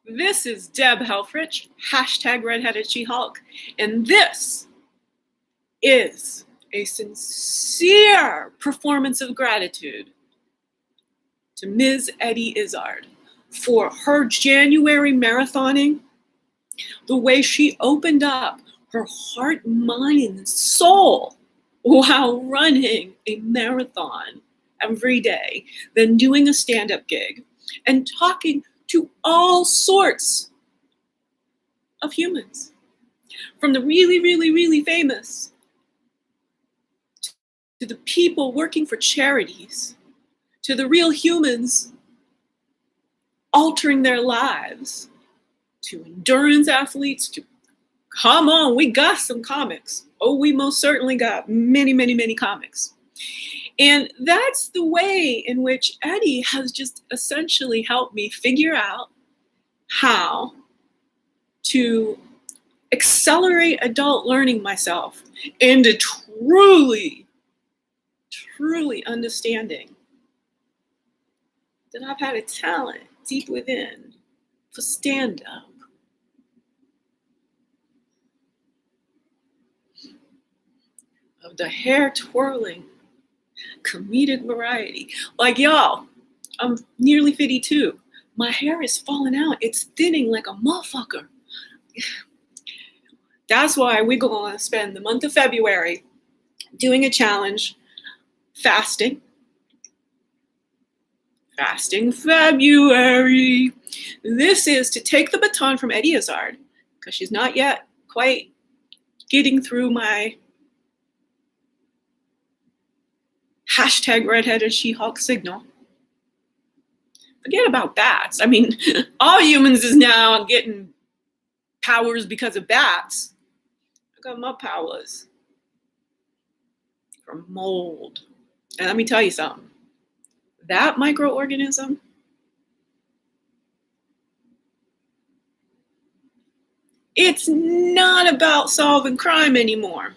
This is Deb Helfrich, hashtag Redheaded She-Hulk, and this is a sincere performance of gratitude to Ms. Eddie Izzard for her January marathoning, the way she opened up her heart, mind, and soul while running a marathon every day, then doing a stand-up gig and talking to all sorts of humans, from the really, really, really famous to the people working for charities, to the real humans altering their lives, to endurance athletes, to, come on, we got some comics. Oh, we most certainly got many, many, many comics. And that's the way in which Eddie has just essentially helped me figure out how to accelerate adult learning myself into truly understanding that I've had a talent deep within for stand-up. Of the hair twirling comedic variety. Like, y'all, I'm nearly 52. My hair is falling out. It's thinning like a motherfucker. That's why we're going to spend the month of February doing a challenge, fasting. Fasting February. This is to take the baton from Eddie Izzard, because she's not yet quite getting through my hashtag Redheaded She-Hulk signal. Forget about bats. I mean, all humans is now getting powers because of bats. I got my powers from mold. And let me tell you something. That microorganism, it's not about solving crime anymore.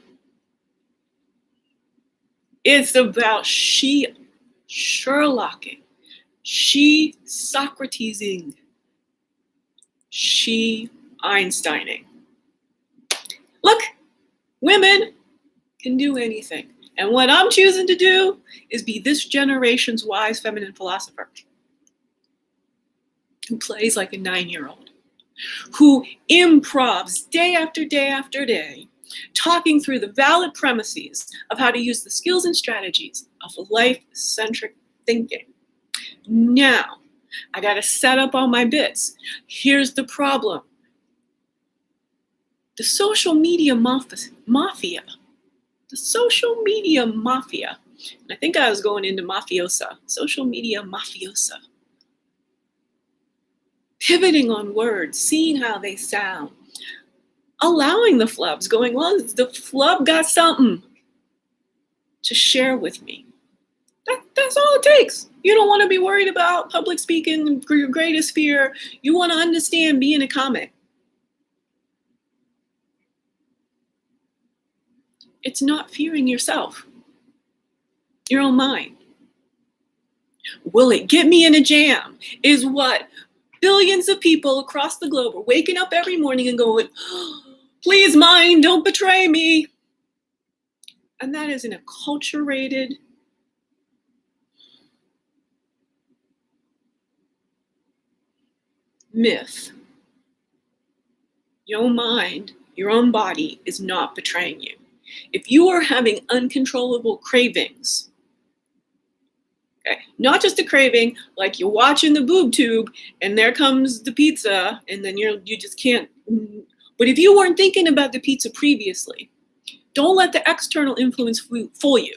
It's about Sherlocking, Socratesing, Einsteining. Look, women can do anything. And what I'm choosing to do is be this generation's wise feminine philosopher who plays like a 9-year-old, who improvs day after day after day, talking through the valid premises of how to use the skills and strategies of life-centric thinking. Now, I got to set up all my bits. Here's the problem. The social media mafia. The social media mafia. And I think I was going into mafiosa. Social media mafiosa. Pivoting on words, seeing how they sound. Allowing the flubs, going, well, the flub got something to share with me. That's all it takes. You don't want to be worried about public speaking, your greatest fear. You want to understand being a comic. It's not fearing yourself, your own mind. Will it get me in a jam? Is what billions of people across the globe are waking up every morning and going, please, mind, don't betray me. And that is an acculturated, myth. Your mind, your own body is not betraying you. If you are having uncontrollable cravings, okay, not just a craving, like you're watching the boob tube and there comes the pizza and then you just can't. But if you weren't thinking about the pizza previously, don't let the external influence fool you.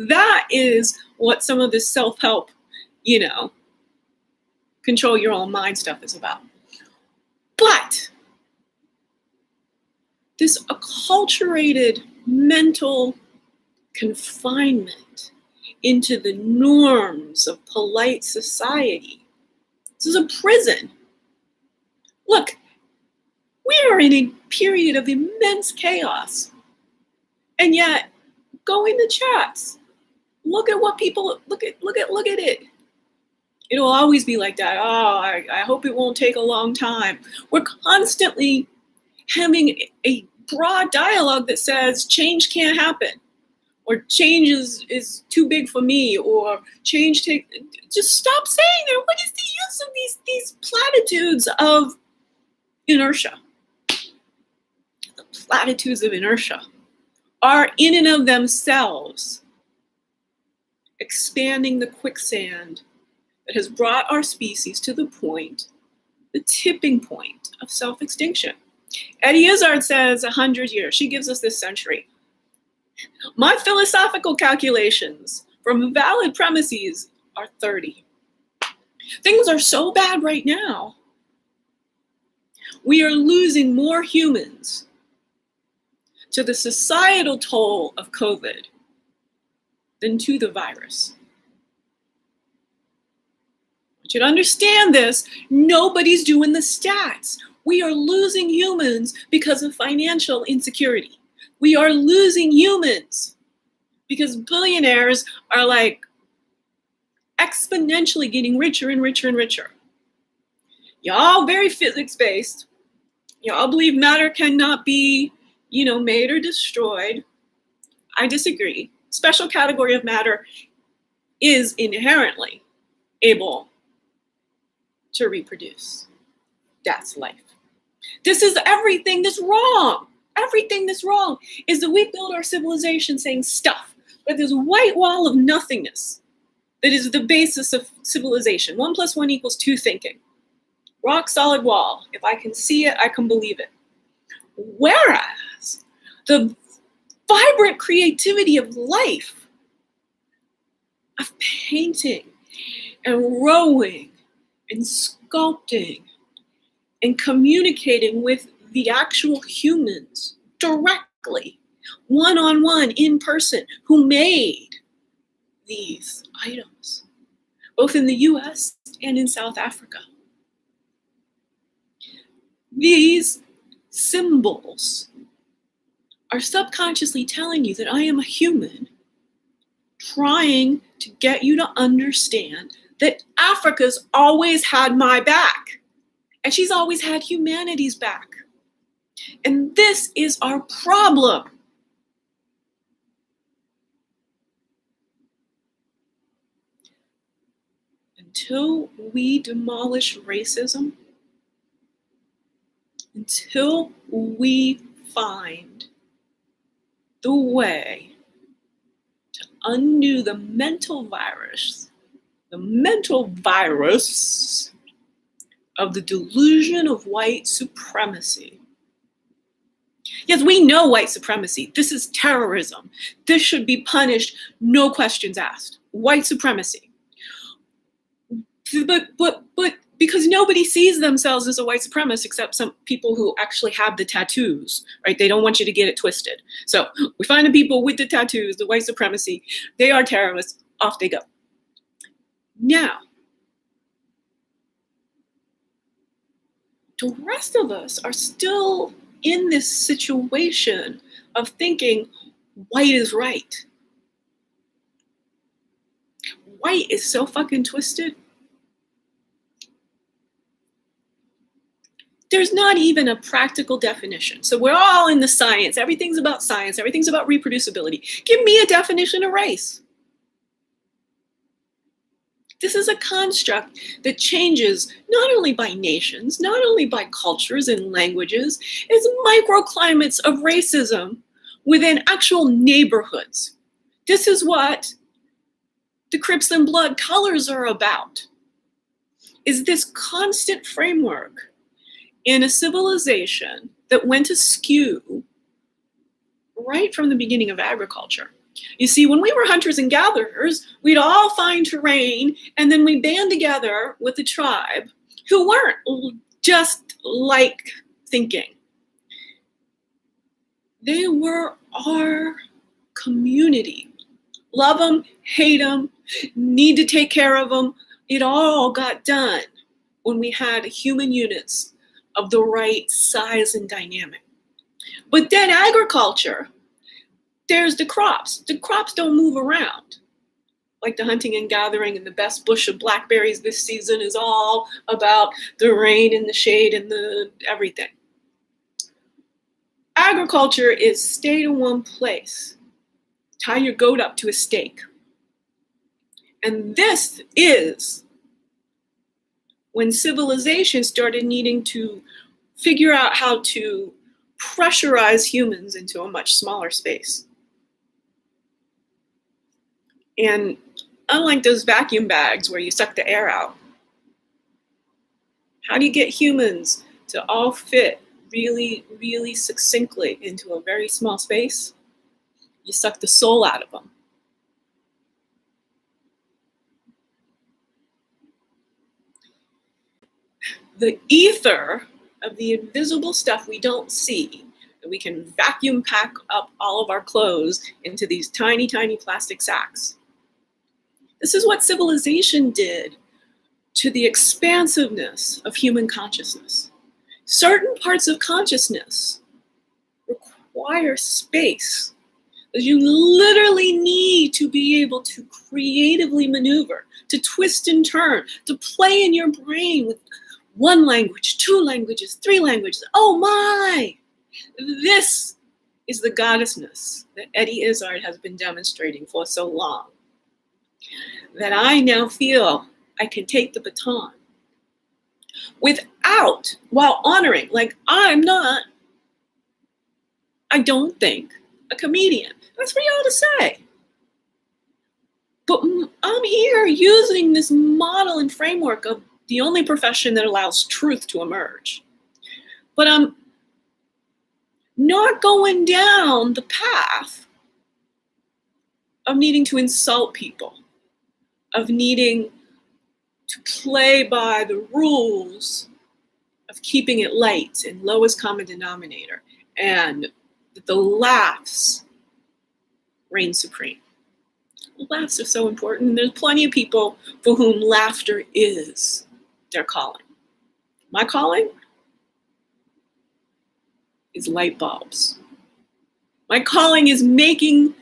That is what some of this self-help, control your own mind stuff is about. But this acculturated mental confinement into the norms of polite society. This is a prison. Look, we are in a period of immense chaos. And yet, go in the chats. Look at what people look at it. It'll always be like that. Oh, I hope it won't take a long time. We're constantly having a broad dialogue that says change can't happen, or change is too big for me, or just stop saying that. What is the use of these platitudes of inertia? The platitudes of inertia are in and of themselves expanding the quicksand that has brought our species to the tipping point of self-extinction. Eddie Izzard says 100 years. She gives us this century. My philosophical calculations from valid premises are 30. Things are so bad right now. We are losing more humans to the societal toll of COVID than to the virus. I want you to understand this. Nobody's doing the stats. We are losing humans because of financial insecurity. We are losing humans because billionaires are like exponentially getting richer and richer and richer. Y'all very physics-based. Y'all believe matter cannot be, made or destroyed. I disagree. Special category of matter is inherently able to reproduce. That's life. This is everything that's wrong. Everything that's wrong is that we build our civilization saying stuff, but this white wall of nothingness that is the basis of civilization. 1 + 1 = 2 thinking. Rock solid wall. If I can see it, I can believe it. Whereas the vibrant creativity of life, of painting and rowing and sculpting and communicating with the actual humans directly, one-on-one, in person, who made these items, both in the US and in South Africa. These symbols are subconsciously telling you that I am a human trying to get you to understand that Africa's always had my back, and she's always had humanity's back. And this is our problem. Until we demolish racism, until we find the way to undo the mental virus of the delusion of white supremacy. Yes, we know white supremacy. This is terrorism. This should be punished, no questions asked. White supremacy. But because nobody sees themselves as a white supremacist except some people who actually have the tattoos, right? They don't want you to get it twisted. So we find the people with the tattoos, the white supremacy, they are terrorists, off they go. Now, the rest of us are still in this situation of thinking white is right. White is so fucking twisted. There's not even a practical definition. So we're all in the science. Everything's about science. Everything's about reproducibility. Give me a definition of race. This is a construct that changes not only by nations, not only by cultures and languages, it's microclimates of racism within actual neighborhoods. This is what the Crips and Blood colors are about, is this constant framework in a civilization that went askew right from the beginning of agriculture. You see, when we were hunters and gatherers, we'd all find terrain, and then we band together with the tribe who weren't just like thinking. They were our community. Love them, hate them, need to take care of them. It all got done when we had human units of the right size and dynamic. But then agriculture, there's the crops. The crops don't move around like the hunting and gathering and the best bush of blackberries this season is all about the rain and the shade and the everything. Agriculture is stay in one place. Tie your goat up to a stake. And this is when civilization started needing to figure out how to pressurize humans into a much smaller space. And unlike those vacuum bags where you suck the air out, how do you get humans to all fit really, really succinctly into a very small space? You suck the soul out of them. The ether of the invisible stuff we don't see, that we can vacuum pack up all of our clothes into these tiny, tiny plastic sacks. This is what civilization did to the expansiveness of human consciousness. Certain parts of consciousness require space. You literally need to be able to creatively maneuver, to twist and turn, to play in your brain with one language, two languages, three languages. Oh my! This is the goddessness that Eddie Izzard has been demonstrating for so long, that I now feel I can take the baton without, while honoring, like I don't think, a comedian. That's for y'all to say. But I'm here using this model and framework of the only profession that allows truth to emerge. But I'm not going down the path of needing to insult people, of needing to play by the rules of keeping it light and lowest common denominator, and that the laughs reign supreme. Laughs are so important. There's plenty of people for whom laughter is their calling. My calling is light bulbs. My calling is making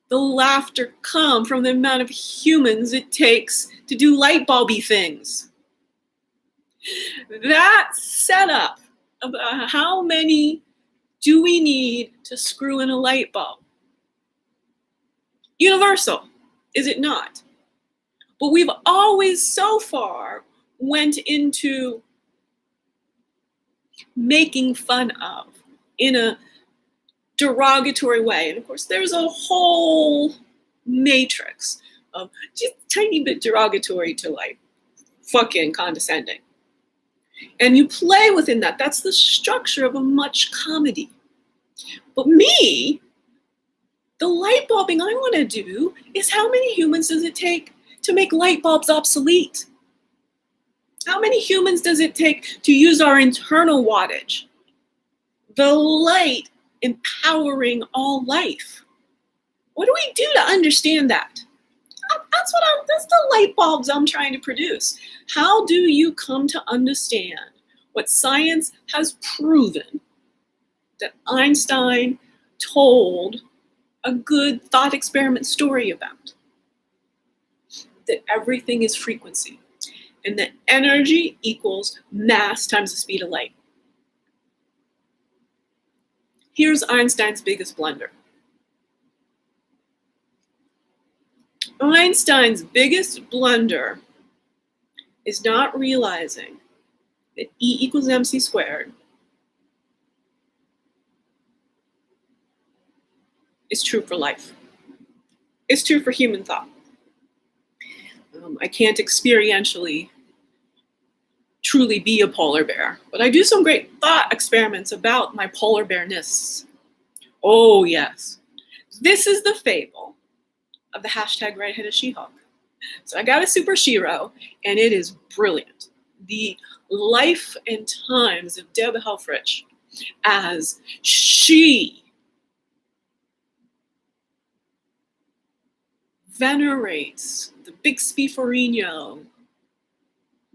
the laughter come from the amount of humans it takes to do light bulby things. That setup about how many do we need to screw in a light bulb? Universal, is it not? But we've always so far went into making fun of in a derogatory way. And of course, there's a whole matrix of just a tiny bit derogatory to like fucking condescending. And you play within that. That's the structure of a much comedy. But me, the light bulbing I want to do is how many humans does it take to make light bulbs obsolete? How many humans does it take to use our internal wattage? The light empowering all life. What do we do to understand that? That's the light bulbs I'm trying to produce. How do you come to understand what science has proven that Einstein told a good thought experiment story about? That everything is frequency, and that energy equals mass times the speed of light. Here's Einstein's biggest blunder. Einstein's biggest blunder is not realizing that E equals mc squared is true for life. It's true for human thought. I can't experientially truly be a polar bear, but I do some great thought experiments about my polar bearness. Oh yes, this is the fable of the hashtag redheaded She-Hulk. So I got a super shiro, and it is brilliant. The life and times of DEB Helfrich as she venerates the big Spiferino,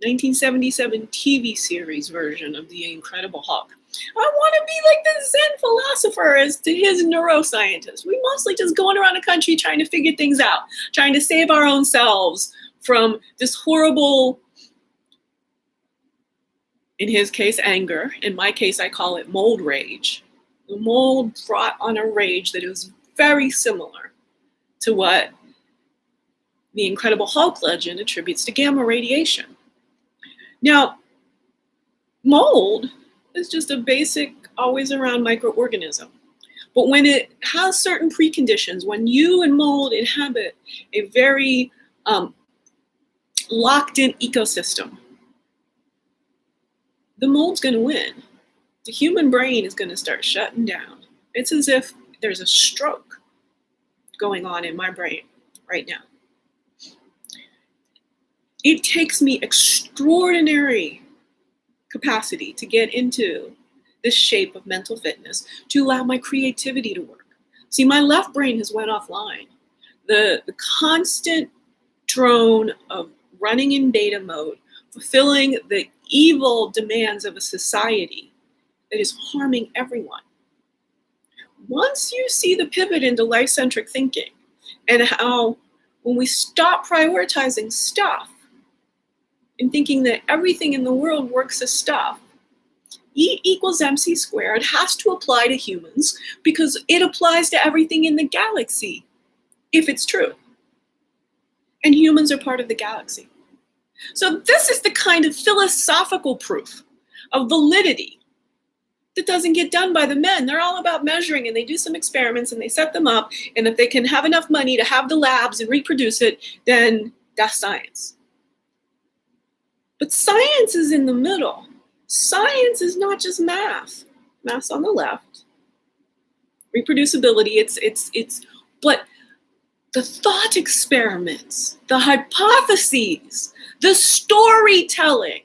1977 TV series version of The Incredible Hulk. I want to be like the Zen philosopher as to his neuroscientist. We mostly just going around the country trying to figure things out, trying to save our own selves from this horrible, in his case, anger. In my case, I call it mold rage. The mold brought on a rage that is very similar to what the Incredible Hulk legend attributes to gamma radiation. Now, mold is just a basic, always around microorganism. But when it has certain preconditions, when you and mold inhabit a very locked in ecosystem, the mold's going to win. The human brain is going to start shutting down. It's as if there's a stroke going on in my brain right now. It takes me extraordinary capacity to get into this shape of mental fitness to allow my creativity to work. See, my left brain has went offline. The constant drone of running in beta mode, fulfilling the evil demands of a society that is harming everyone. Once you see the pivot into life-centric thinking and how when we stop prioritizing stuff and thinking that everything in the world works as stuff, E equals MC squared has to apply to humans because it applies to everything in the galaxy, if it's true. And humans are part of the galaxy. So this is the kind of philosophical proof of validity that doesn't get done by the men. They're all about measuring, and they do some experiments and they set them up. And if they can have enough money to have the labs and reproduce it, then that's science. But science is in the middle. Science is not just math. Math's on the left. Reproducibility, but the thought experiments, the hypotheses, the storytelling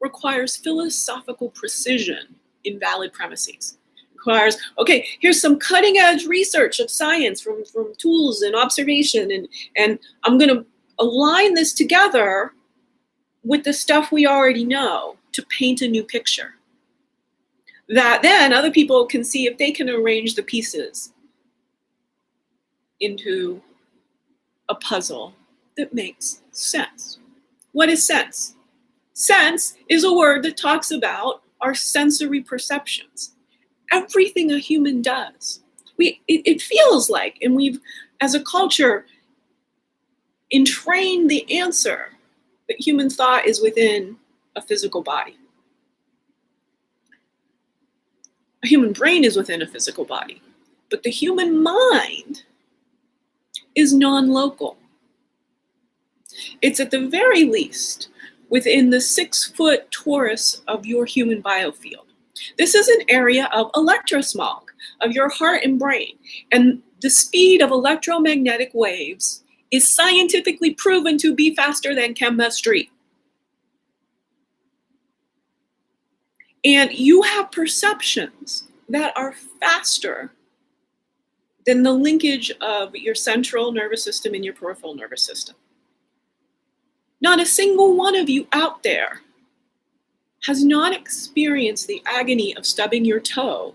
requires philosophical precision in valid premises. Requires, okay, here's some cutting edge research of science from tools and observation, and I'm gonna align this together with the stuff we already know to paint a new picture. That then other people can see if they can arrange the pieces into a puzzle that makes sense. What is sense? Sense is a word that talks about our sensory perceptions. Everything a human does. It feels like, and we've, as a culture, entrained the answer that human thought is within a physical body. A human brain is within a physical body, but the human mind is non-local. It's at the very least within the 6-foot torus of your human biofield. This is an area of electrosmog of your heart and brain, and the speed of electromagnetic waves is scientifically proven to be faster than chemistry. And you have perceptions that are faster than the linkage of your central nervous system and your peripheral nervous system. Not a single one of you out there has not experienced the agony of stubbing your toe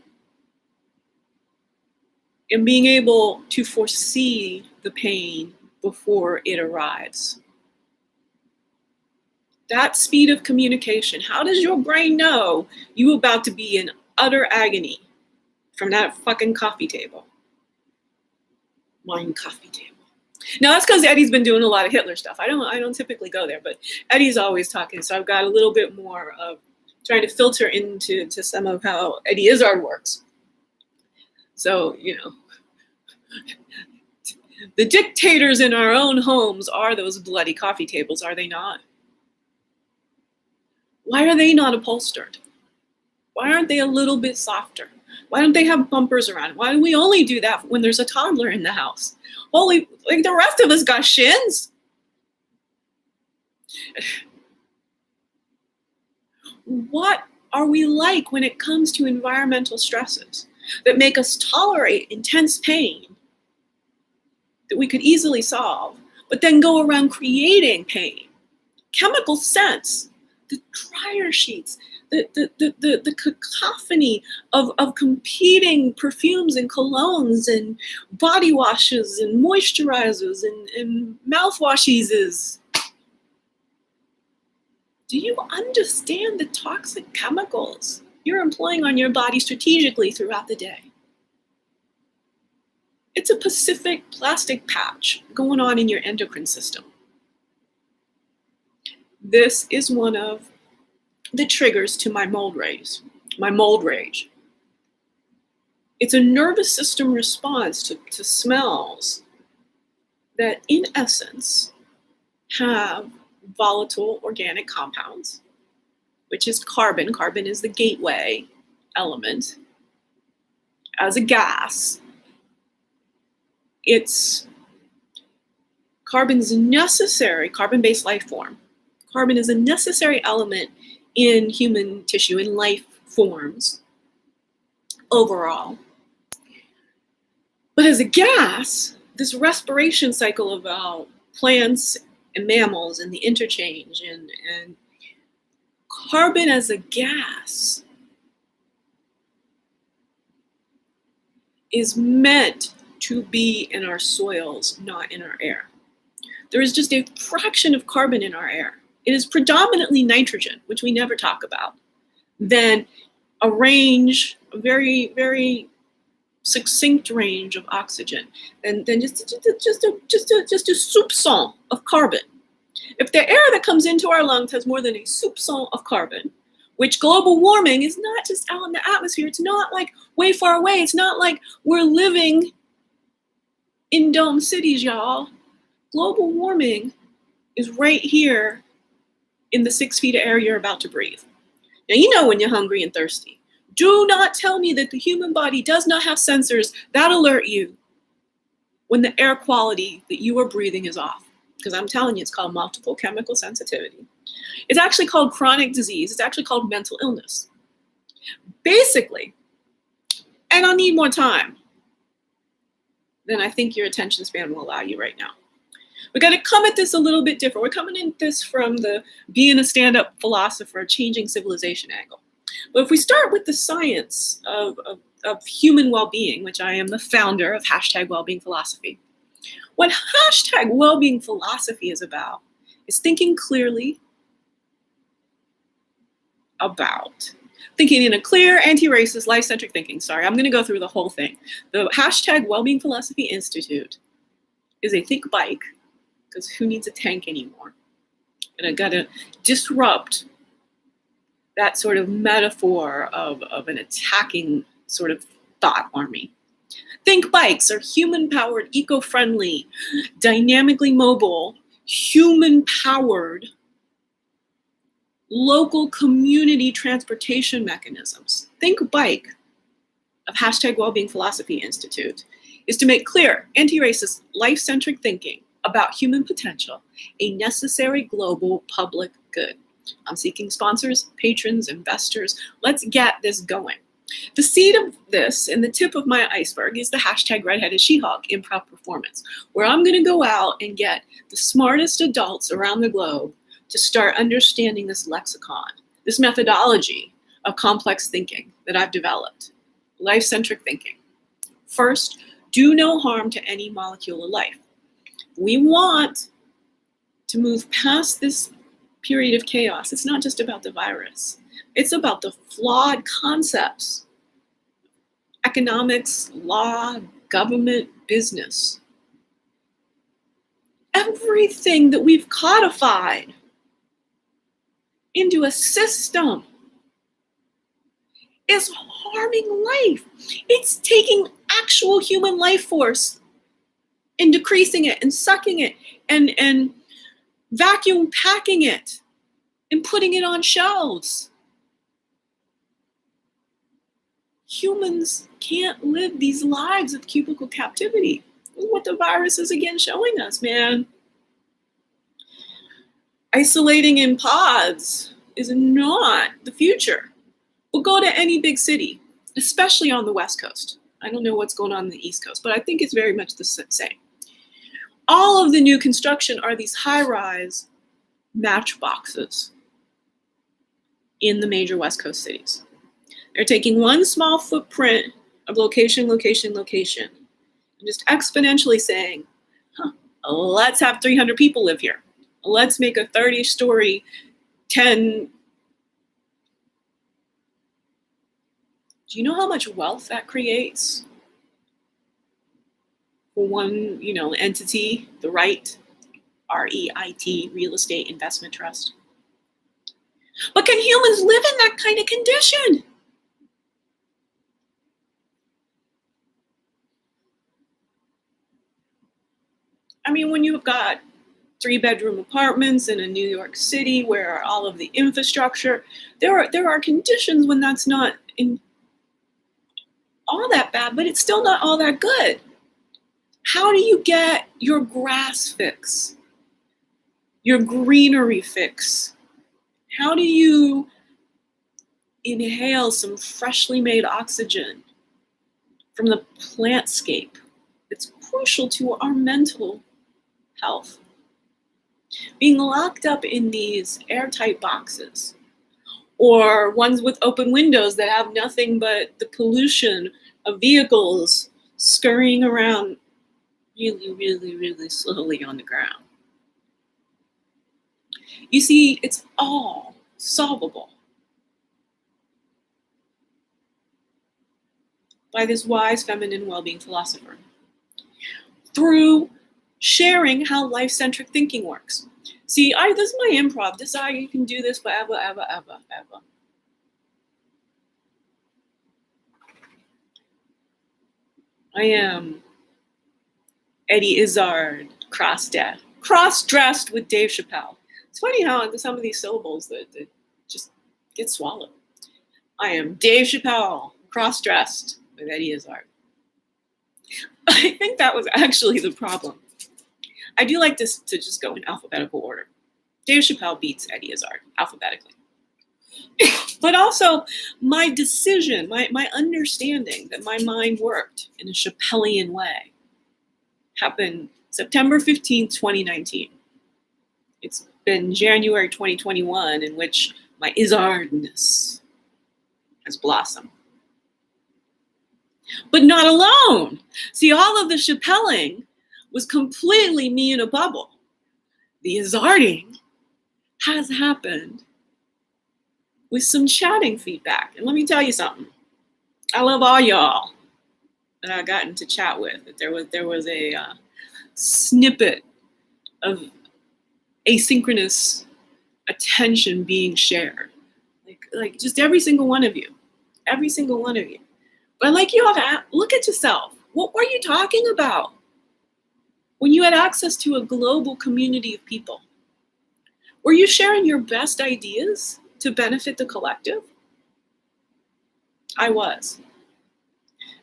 and being able to foresee the pain before it arrives. That speed of communication, how does your brain know you about to be in utter agony from that fucking coffee table? Mine coffee table. Now that's because Eddie's been doing a lot of Hitler stuff. I don't typically go there, but Eddie's always talking, so I've got a little bit more of trying to filter into some of how Eddie Izzard works. So, you know, the dictators in our own homes are those bloody coffee tables, are they not? Why are they not upholstered? Why aren't they a little bit softer? Why don't they have bumpers around? Why do we only do that when there's a toddler in the house? Holy, like the rest of us got shins. What are we like when it comes to environmental stresses that make us tolerate intense pain that we could easily solve, but then go around creating pain chemical sense, the dryer sheets, the cacophony of competing perfumes and colognes and body washes and moisturizers and mouthwashes. Do you understand the toxic chemicals you're employing on your body strategically throughout the day? It's a Pacific plastic patch going on in your endocrine system. This is one of the triggers to my mold rage. It's a nervous system response to smells that, in essence, have volatile organic compounds, which is carbon. Carbon is the gateway element. As a gas, carbon's necessary, carbon-based life form. Carbon is a necessary element in human tissue, in life forms overall. But as a gas, this respiration cycle about plants and mammals and the interchange and carbon as a gas is meant to be in our soils, not in our air. There is just a fraction of carbon in our air. It is predominantly nitrogen, which we never talk about. Then a range, a very, very succinct range of oxygen, and then just a soupçon of carbon. If the air that comes into our lungs has more than a soupçon of carbon, which global warming is not just out in the atmosphere, it's not like way far away, it's not like we're living in dome cities, y'all. Global warming is right here in the 6 feet of air you're about to breathe. Now, you know when you're hungry and thirsty. Do not tell me that the human body does not have sensors that alert you when the air quality that you are breathing is off. Because I'm telling you, it's called multiple chemical sensitivity. It's actually called chronic disease. It's actually called mental illness. Basically, and I'll need more time than I think your attention span will allow you right now. We're going to come at this a little bit different. We're coming at this from the being a stand-up philosopher, changing civilization angle. But if we start with the science of human well-being, which I am the founder of #WellbeingPhilosophy, what #WellbeingPhilosophy is about is thinking clearly about, thinking in a clear, anti-racist, life-centric thinking. Sorry, I'm going to go through the whole thing. The #WellbeingPhilosophy Institute is a think bike, because who needs a tank anymore? And I got to disrupt that sort of metaphor of an attacking sort of thought army. Think bikes are human-powered, eco-friendly, dynamically mobile, human-powered, local community transportation mechanisms. Think bike of #WellbeingPhilosophy Institute is to make clear anti-racist, life-centric thinking about human potential a necessary global public good. I'm seeking sponsors, patrons, investors. Let's get this going. The seed of this and the tip of my iceberg is the #Redheaded She-Hulk improv performance, where I'm going to go out and get the smartest adults around the globe to start understanding this lexicon, this methodology of complex thinking that I've developed, life-centric thinking. First, do no harm to any molecule of life. We want to move past this period of chaos. It's not just about the virus. It's about the flawed concepts, economics, law, government, business. Everything that we've codified into a system is harming life. It's taking actual human life force and decreasing it and sucking it and vacuum packing it and putting it on shelves. Humans can't live these lives of cubicle captivity. This is what the virus is again showing us, man. Isolating in pods is not the future. We'll go to any big city, especially on the West Coast. I don't know what's going on the East Coast, but I think it's very much the same. All of the new construction are these high-rise matchboxes in the major West Coast cities. They're taking one small footprint of location, location, location, and just exponentially saying, let's have 300 people live here. Let's make a 30-story, 10. Do you know how much wealth that creates for one, entity, the REIT, REIT, Real Estate Investment Trust? But can humans live in that kind of condition? I mean, when you've got 3-bedroom apartments in a New York City where all of the infrastructure, there are conditions when that's not in all that bad, but it's still not all that good. How do you get your grass fix, your greenery fix? How do you inhale some freshly made oxygen from the plantscape? It's crucial to our mental health. Being locked up in these airtight boxes, or ones with open windows that have nothing but the pollution of vehicles scurrying around really, really, really slowly on the ground. You see, it's all solvable by this wise feminine well-being philosopher through sharing how life-centric thinking works. See, this is my improv. This is how you can do this forever, ever, ever, ever. I am Eddie Izzard, cross-dressed with Dave Chappelle. It's funny how some of these syllables that just get swallowed. I am Dave Chappelle, cross-dressed with Eddie Izzard. I think that was actually the problem. I do like this to just go in alphabetical order. Dave Chappelle beats Eddie Izzard alphabetically. But also my decision, my understanding that my mind worked in a Chappellian way happened September 15th, 2019. It's been January 2021 in which my Izzardness has blossomed. But not alone. See, all of the Chappelling was completely me in a bubble. The Izzarding has happened with some chatting feedback. And let me tell you something. I love all y'all that I gotten to chat with. There was a snippet of asynchronous attention being shared. Like just every single one of you. Every single one of you. But I'd like you all to look at yourself. What were you talking about when you had access to a global community of people? Were you sharing your best ideas to benefit the collective? I was.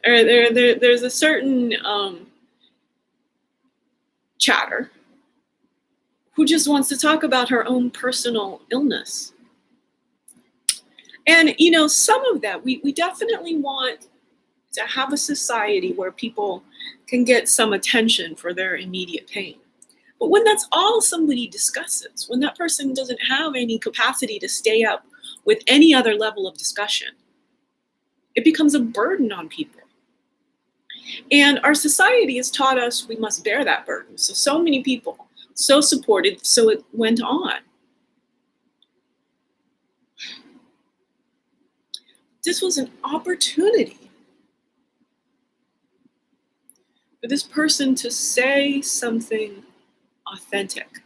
There's a certain chatter who just wants to talk about her own personal illness. And, some of that, we definitely want to have a society where people can get some attention for their immediate pain. But when that's all somebody discusses, when that person doesn't have any capacity to stay up with any other level of discussion, it becomes a burden on people. And our society has taught us we must bear that burden. So many people, so supported, so it went on. This was an opportunity for this person to say something authentic,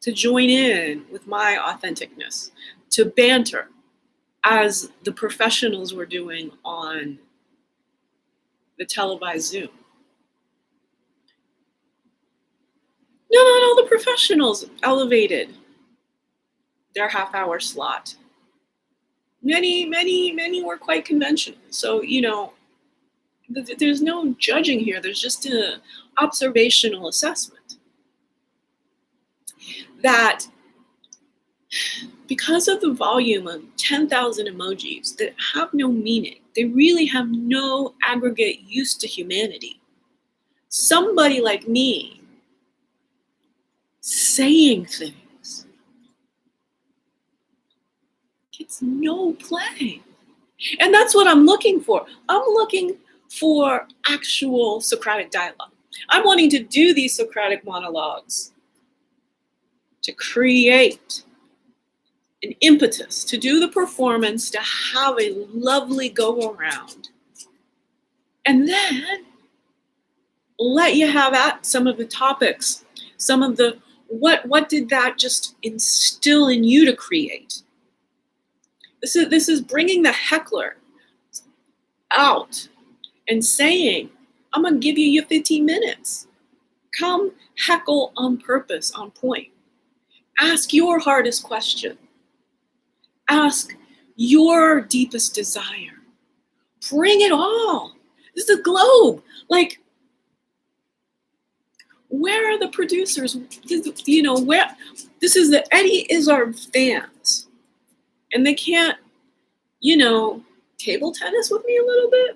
to join in with my authenticness, to banter as the professionals were doing on the televised Zoom. No, the professionals elevated their half-hour slot. Many were quite conventional. So, there's no judging here. There's just an observational assessment that because of the volume of 10,000 emojis that have no meaning, they really have no aggregate use to humanity. Somebody like me saying things gets no play. And that's what I'm looking for. I'm looking for actual Socratic dialogue. I'm wanting to do these Socratic monologues to create an impetus, to do the performance, to have a lovely go around. And then let you have at some of the topics, some of the, what did that just instill in you to create? This is bringing the heckler out and saying, I'm going to give you your 15 minutes. Come heckle on purpose, on point. Ask your hardest question. Ask your deepest desire. Bring it all. This is a globe. Like, where are the producers? You know, where this is the Eddie Izzard fans. And they can't, you know, table tennis with me a little bit.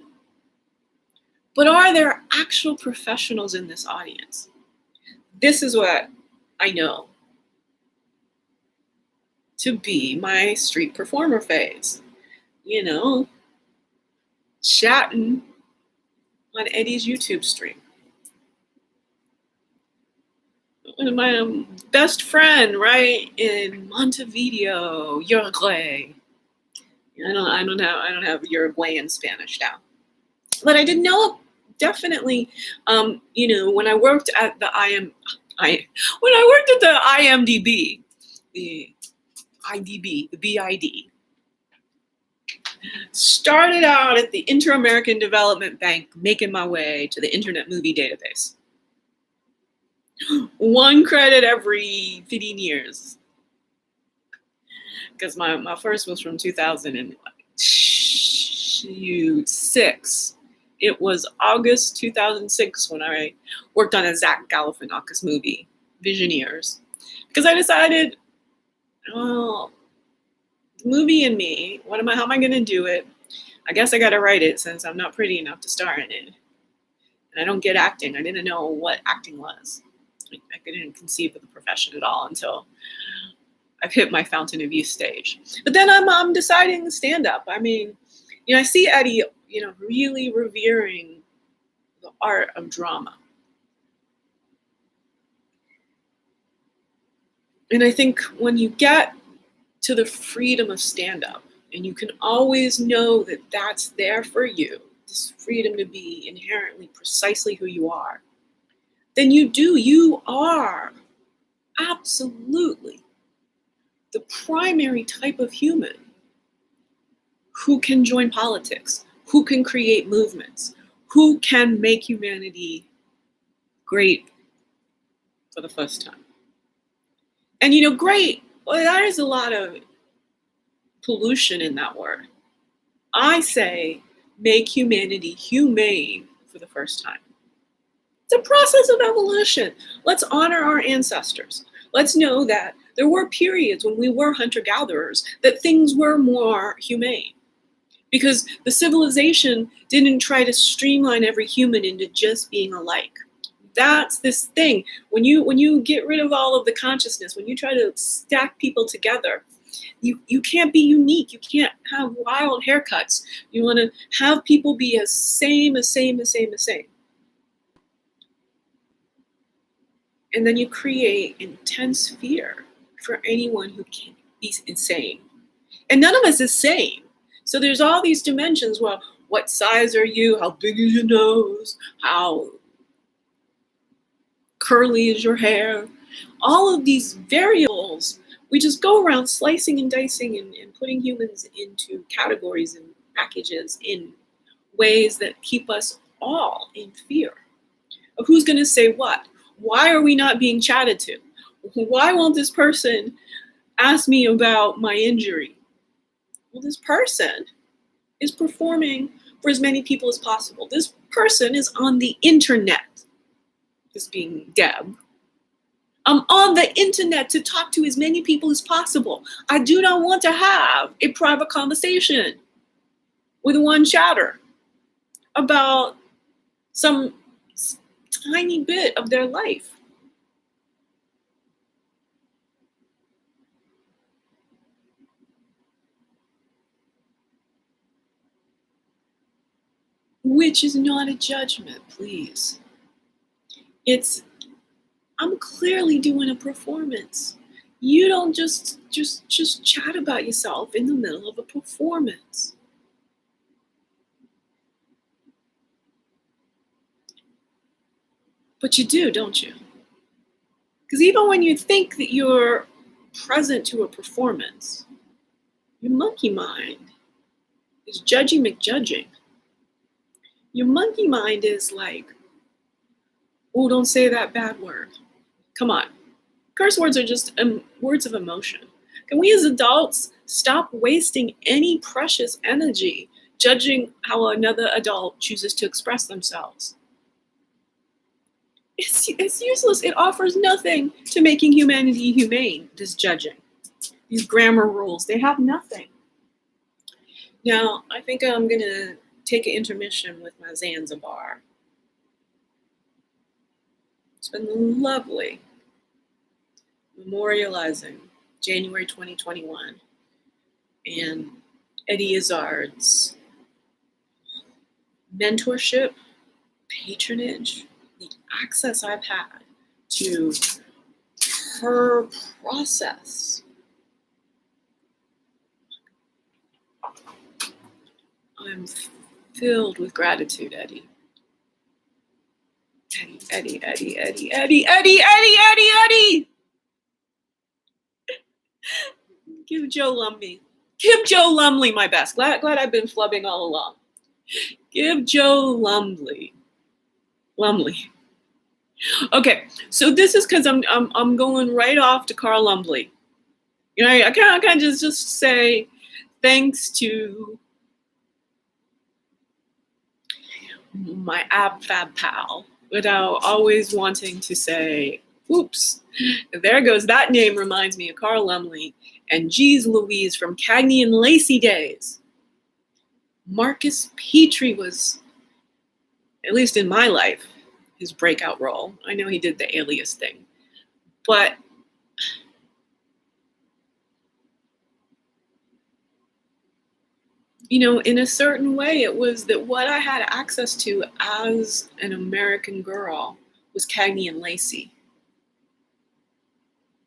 But are there actual professionals in this audience? This is what I know to be my street performer phase. You know, chatting on Eddie's YouTube stream. My best friend, right, in Montevideo, Uruguay. I don't have Uruguayan Spanish now, but I did know definitely. You know, when I worked at the IMDb, the IDB, the BID, started out at the Inter-American Development Bank, making my way to the Internet Movie Database. 1 credit every 15 years. Because my first was from 2006. It was August 2006 when I worked on a Zach Galifianakis movie, Visioneers. Because I decided, well, the movie and me, how am I going to do it? I guess I got to write it since I'm not pretty enough to star in it. And I don't get acting. I didn't know what acting was. I couldn't conceive of the profession at all until I've hit my fountain of youth stage. But then I'm deciding to stand up. I mean, you know, I see Eddie, you know, really revering the art of drama. And I think when you get to the freedom of stand up, and you can always know that that's there for you, this freedom to be inherently precisely who you are, then you are absolutely the primary type of human who can join politics, who can create movements, who can make humanity great for the first time. And you know, great, well, there's a lot of pollution in that word. I say, make humanity humane for the first time. It's a process of evolution. Let's honor our ancestors. Let's know that there were periods when we were hunter-gatherers that things were more humane. Because the civilization didn't try to streamline every human into just being alike. That's this thing. When you get rid of all of the consciousness, when you try to stack people together, you can't be unique. You can't have wild haircuts. You want to have people be as same. And then you create intense fear for anyone who can be insane. And none of us is sane. So there's all these dimensions. Well, what size are you? How big is your nose? How curly is your hair? All of these variables, we just go around slicing and dicing and putting humans into categories and packages in ways that keep us all in fear of who's going to say what. Why are we not being chatted to? Why won't this person ask me about my injury? Well, this person is performing for as many people as possible. This person is on the internet, this being Deb. I'm on the internet to talk to as many people as possible. I do not want to have a private conversation with one chatter about some tiny bit of their life. which is not a judgment, please. I'm clearly doing a performance. You don't just chat about yourself in the middle of a performance. But you do, don't you? Because even when you think that you're present to a performance, your monkey mind is judgy McJudging. Your monkey mind is like, oh, don't say that bad word. Come on. Curse words are just words of emotion. Can we as adults stop wasting any precious energy judging how another adult chooses to express themselves? It's useless. It offers nothing to making humanity humane, this judging. These grammar rules, they have nothing. Now, I think I'm going to take an intermission with my Zanzibar. It's been lovely memorializing January 2021 and Eddie Izzard's mentorship, patronage, the access I've had to her process. I'm filled with gratitude, Eddie. Eddie. Give Joe Lumley my best. Glad I've been flubbing all along. Give Joe Lumley. Okay, so this is because I'm going right off to Carl Lumley. You know, I can't just say thanks to my ab-fab pal without always wanting to say, oops, there goes that name, reminds me of Carl Lumley and geez Louise from Cagney and Lacey days. Marcus Petrie was, at least in my life, his breakout role. I know he did the Alias thing, but you know, in a certain way, it was that what I had access to as an American girl was Cagney and Lacey.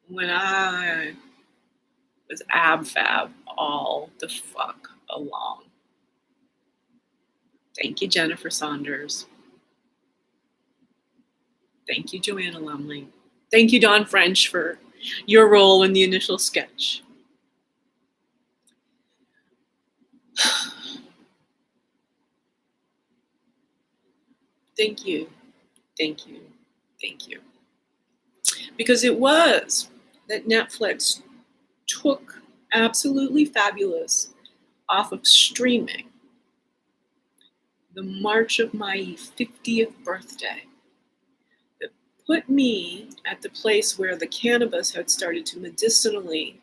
When I was ab-fab all the fuck along. Thank you, Jennifer Saunders. Thank you, Joanna Lumley. Thank you, Dawn French, for your role in the initial sketch. Thank you. Because it was that Netflix took Absolutely Fabulous off of streaming the March of my 50th birthday. That put me at the place where the cannabis had started to medicinally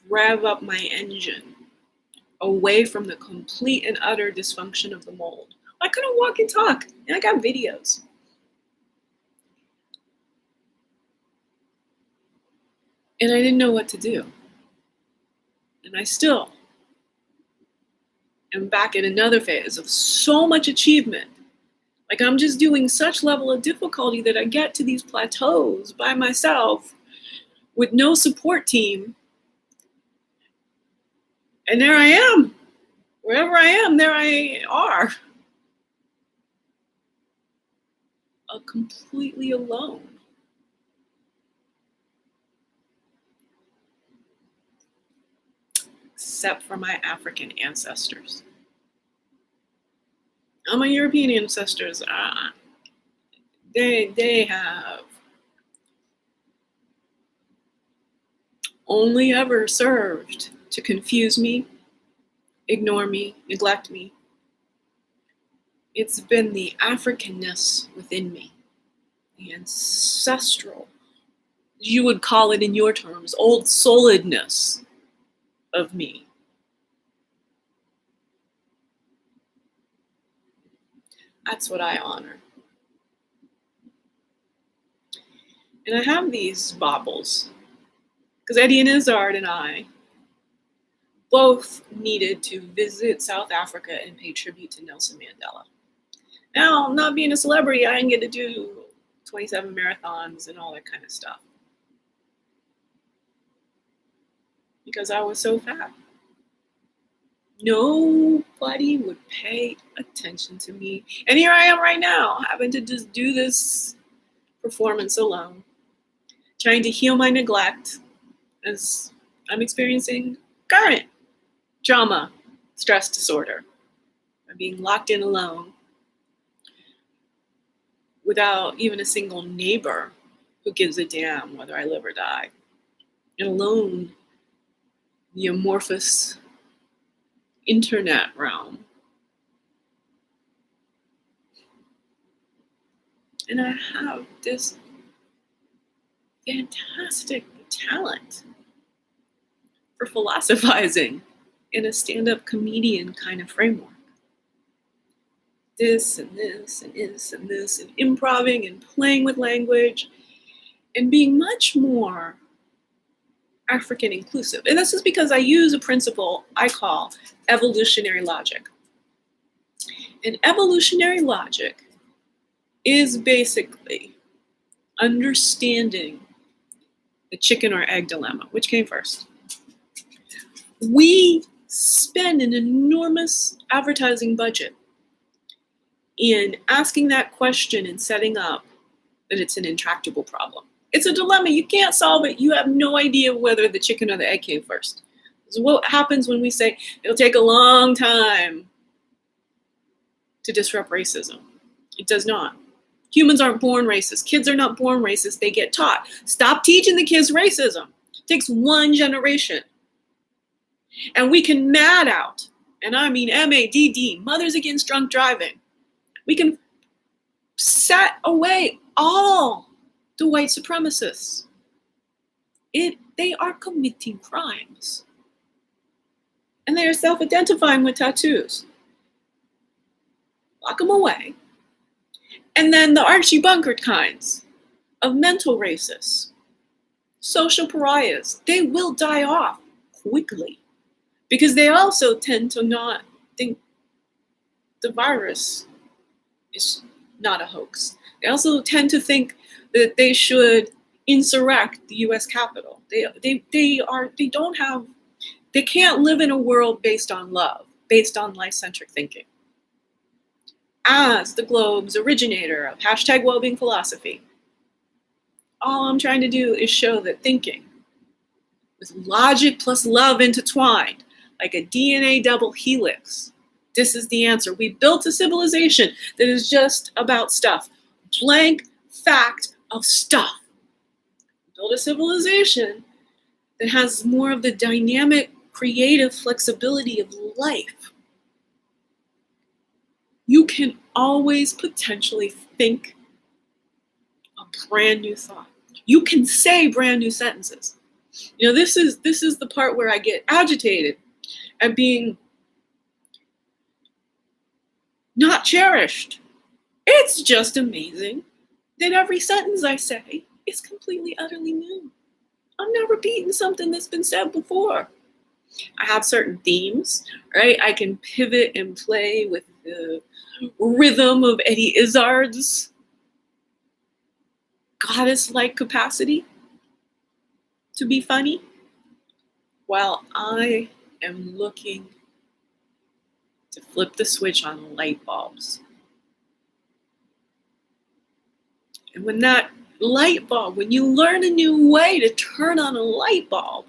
rev up my engine away from the complete and utter dysfunction of the mold. I couldn't walk and talk, and I got videos. And I didn't know what to do. And I still am back in another phase of so much achievement. Like I'm just doing such level of difficulty that I get to these plateaus by myself with no support team. And there I am. Wherever I am, there I are. Completely alone. Except for my African ancestors. My European ancestors, they have only ever served to confuse me, ignore me, neglect me. It's been the Africanness within me, the ancestral, you would call it in your terms, old souledness of me. That's what I honor. And I have these baubles because Eddie and Izzard and I both needed to visit South Africa and pay tribute to Nelson Mandela. Now, not being a celebrity, I didn't get to do 27 marathons and all that kind of stuff because I was so fat. Nobody would pay attention to me. And here I am right now, having to just do this performance alone, trying to heal my neglect as I'm experiencing current trauma, stress disorder. I'm being locked in alone without even a single neighbor who gives a damn whether I live or die. And alone, the amorphous internet realm. And I have this fantastic talent for philosophizing in a stand-up comedian kind of framework. This and this and this and this and improving and playing with language and being much more African inclusive. And this is because I use a principle I call evolutionary logic. And evolutionary logic is basically understanding the chicken or egg dilemma. Which came first? We spend an enormous advertising budget in asking that question and setting up that it's an intractable problem. It's a dilemma. You can't solve it. You have no idea whether the chicken or the egg came first. So what happens when we say it'll take a long time to disrupt racism? It does not. Humans aren't born racist. Kids are not born racist. They get taught. Stop teaching the kids racism. It takes one generation. And we can mad out, and I mean MADD, Mothers Against Drunk Driving. We can set away all the white supremacists. They are committing crimes. And they are self-identifying with tattoos. Lock them away. And then the Archie Bunkered kinds of mental racists, social pariahs, they will die off quickly because they also tend to not think the virus is not a hoax. They also tend to think that they should insurrect the U.S. Capitol. They can't live in a world based on love, based on life-centric thinking. As the Globe's originator of hashtag wellbeing philosophy, all I'm trying to do is show that thinking with logic plus love intertwined, like a DNA double helix, this is the answer. We built a civilization that is just about stuff. Blank fact of stuff. We built a civilization that has more of the dynamic, creative flexibility of life. You can always potentially think a brand new thought. You can say brand new sentences. You know, this is the part where I get agitated at being not cherished. It's just amazing that every sentence I say is completely, utterly new. I'm not repeating something that's been said before. I have certain themes, right? I can pivot and play with the rhythm of Eddie Izzard's goddess-like capacity to be funny, while I am looking to flip the switch on light bulbs. And when that light bulb, when you learn a new way to turn on a light bulb,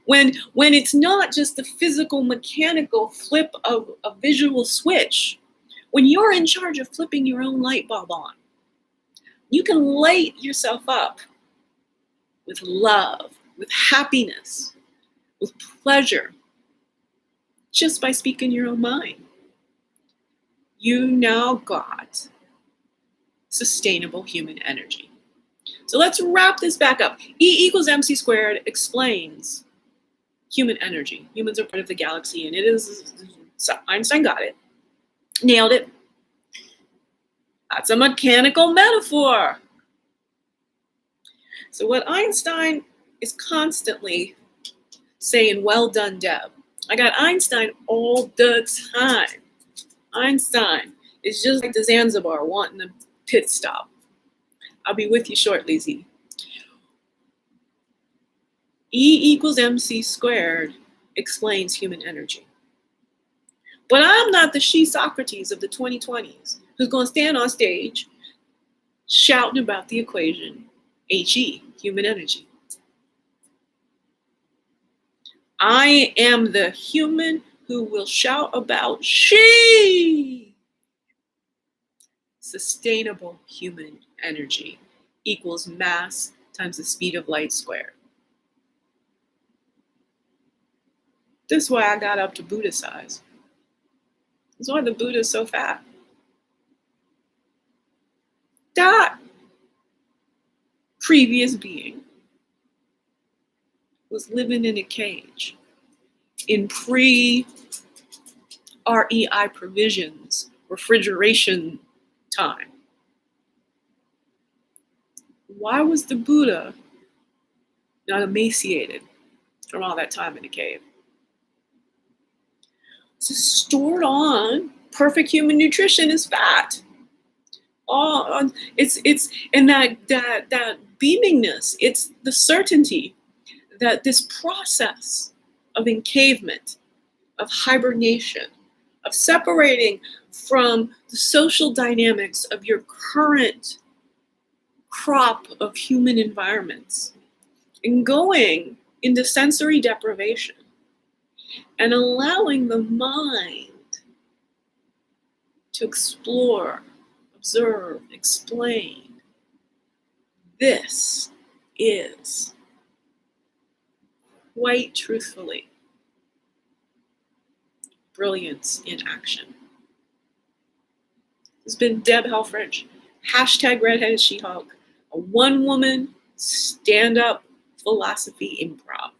when it's not just the physical, mechanical flip of a visual switch, when you're in charge of flipping your own light bulb on, you can light yourself up with love, with happiness, with pleasure, just by speaking your own mind. You now got sustainable human energy. So let's wrap this back up. E equals mc squared explains human energy. Humans are part of the galaxy, and it is, Einstein got it, nailed it. That's a mechanical metaphor. So what Einstein is constantly saying, well done, Deb. I got Einstein all the time. Einstein is just like the Zanzibar wanting a pit stop. I'll be with you shortly, Z. E equals mc squared explains human energy. But I'm not the she Socrates of the 2020s who's going to stand on stage shouting about the equation HE, human energy. I am the human who will shout about she. Sustainable human energy equals mass times the speed of light squared. This is why I got up to Buddha size. This is why the Buddha is so fat. That previous being was living in a cage in pre-REI provisions, refrigeration time. Why was the Buddha not emaciated from all that time in the cave? So stored on perfect human nutrition is fat. It's and that beamingness, it's the certainty that this process of encavement, of hibernation, of separating from the social dynamics of your current crop of human environments and going into sensory deprivation and allowing the mind to explore, observe, explain. This is, quite truthfully, brilliance in action. This has been Deb Helfrich, hashtag Redheaded She-Hulk, a one-woman stand-up philosophy improv.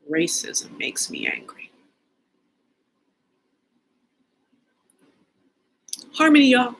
Racism makes me angry. Harmony, y'all.